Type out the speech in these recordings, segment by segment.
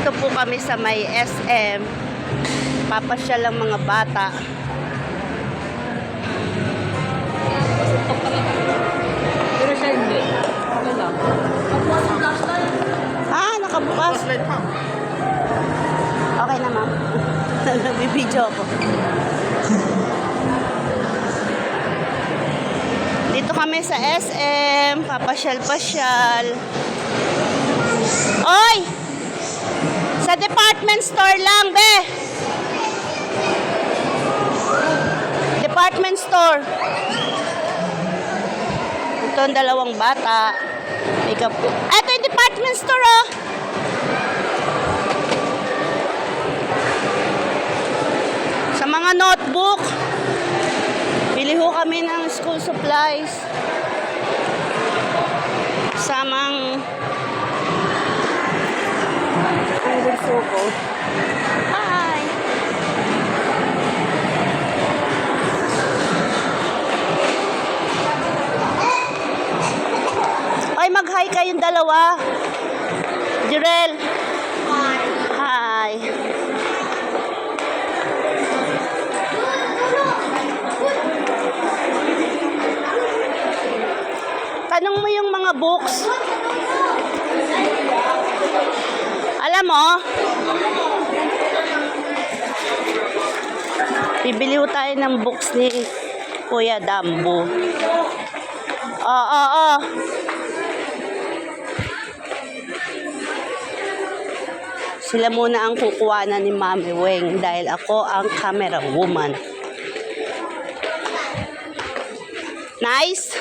Dito po kami sa may SM. Papasyal ang mga bata. Pero siya hindi. Okay lang. Nakabukas. Okay na, ma'am. Nagbibideo ako. Dito kami sa SM. Papasyal-pasyal. Oy! Sa department store lang, be! Department store. Ito ang dalawang bata. Ito yung department store, oh! Sa mga notebook, bili ho kami ng school supplies. Samang ang bulso ko. Hi! Ay, mag-hi kayong dalawa. Jirel. Hi. Tanong mo yung mga books. Alam mo, bibili ko tayo ng books ni Kuya Dambo. Oo. Sila muna ang kukuhanan ni Mami Weng dahil ako ang camera woman. Nice?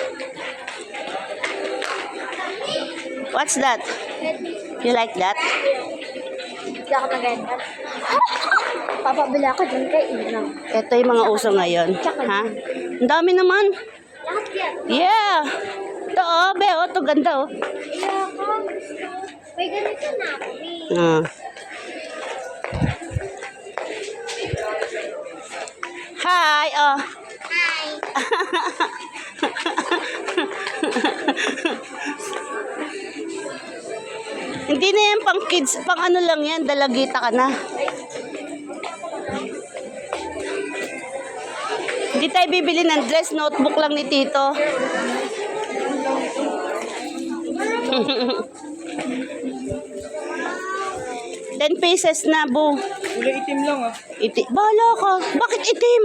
What's that? You like that? Hindi ako maganda. Papabila ako dyan kay Inang. Ito yung mga uso ngayon. Ha? Ang dami naman. Lahat yan. Yeah. Ito oh, be, oh, ito ganda oh. Ayoko. May ganito na ako, eh. Hi, oh. Hi. Hindi na yan pang kids, pang ano lang yan, dalagita ka na. Hindi tayo bibili ng dress, notebook lang ni Tito. 10 pieces na, Bu. Kulay itim lang ah. Bahala ka. Bakit itim?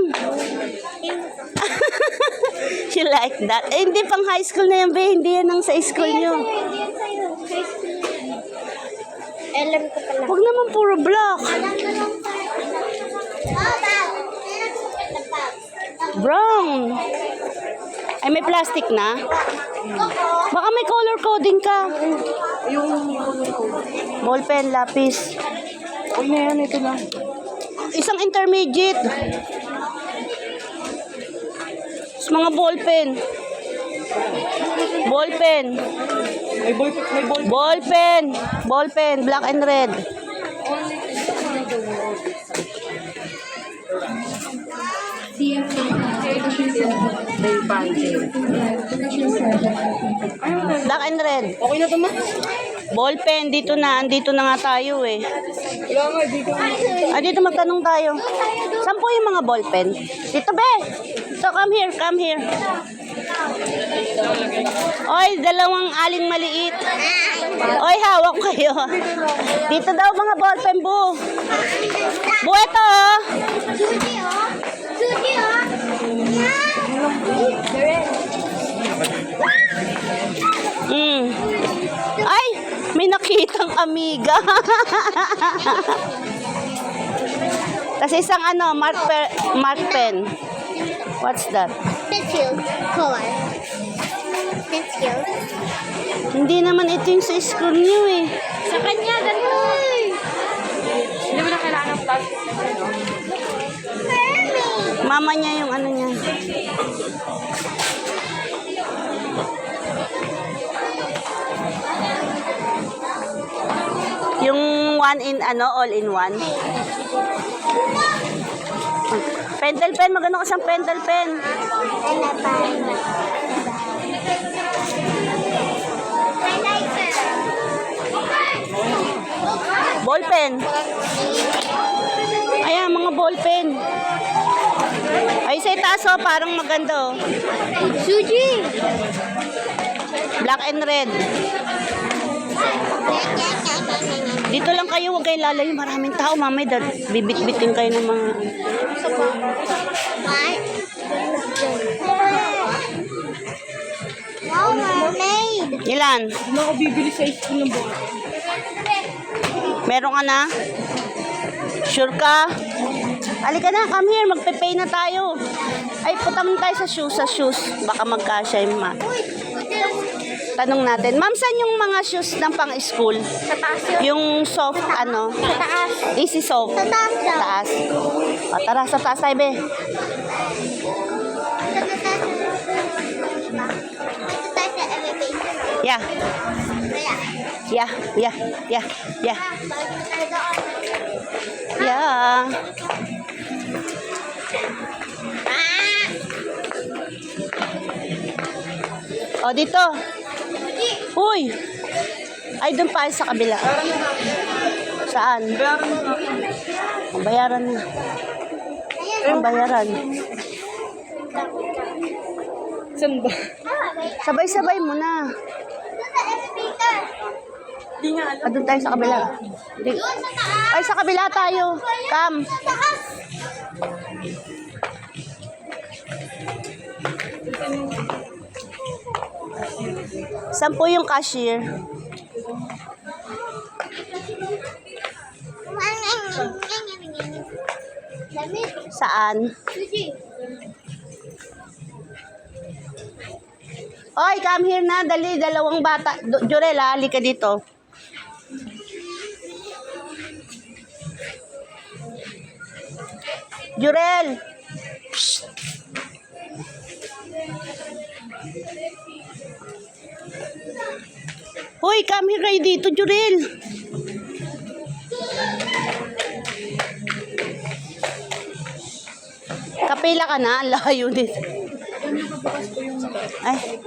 You like that? Eh, hindi pang high school na yan, be. Hindi yan ang sa school nyo. Hindi yan sa'yo. Alam ko pala. Huwag naman puro black. Alam ko lang sa'yo. Brown. Ay, may plastic na? Baka may color coding ka. Yung Ballpen, lapis. okay na yan, ito lang. Isang intermediate. Tapos mga ballpen. Ballpen. May ball. Ballpen. Ballpen, black and red. May panty. Black and red. Okay na ito ma? Ballpen, dito na. Andito na nga tayo eh. Wala nga, dito. Dito magtanong tayo. Saan po yung mga ballpen? Dito, be. So, come here, come here. Oy, dalawang aling maliit. Oy, hawak kayo. Dito daw mga ballpen, Bu. Bu, ito oh. Suji, oh. Suji, oh. Ay, may nakitang amiga. Tapos isang ano, mark pen. What's that? Pencil color. Pencil. Hindi naman ito yung sa school niyo eh. Sa kanya, ganun. Hindi mo na kailangan ng plastic na gano'n. Mama niya yung ano niya. Yung one in ano, all in one. Pentel pen, maganda ka siyang pentel pen. Highlighter. Ball pen. pen. Ayan, mga ball pen. Ay, sa itaas oh, parang maganda oh. Suji! Black and red. Dito lang kayo, huwag kayong lalayo. Maraming tao, mamay. Bibit-bitin kayo ng mga... Wow, mermaid! Ilan? Hindi ako bibili sa school ng bola. Meron ka na? Sure ka? Halika na, come here. Magpe-pay na tayo. Ay, punta muna tayo sa shoes. Baka magkasya yung tanong natin. Ma'am, saan yung mga shoes ng pang-school? Sa taas yun. Yung soft, ano? Sa taas. Easy soft. Sa taas daw. Taas. O, tara, sa taas tayo, be. Yeah. Yeah. Yeah. O, dito. Uy. Ay, doon pa sa kabila. Saan? Ang bayaran na. Ang bayaran. Saan ba? Sabay-sabay mo na. Hindi nga alam. Doon tayo sa kabila. Ay, sa kabila tayo. Come. Saan po yung cashier? Saan? Oy, come here na. Dali, dalawang bata. Jurel, halika dito. Jurel. Psst. Hoy, come here kayo dito, Jurel. Kapila ka na, ang layo dito. Ay.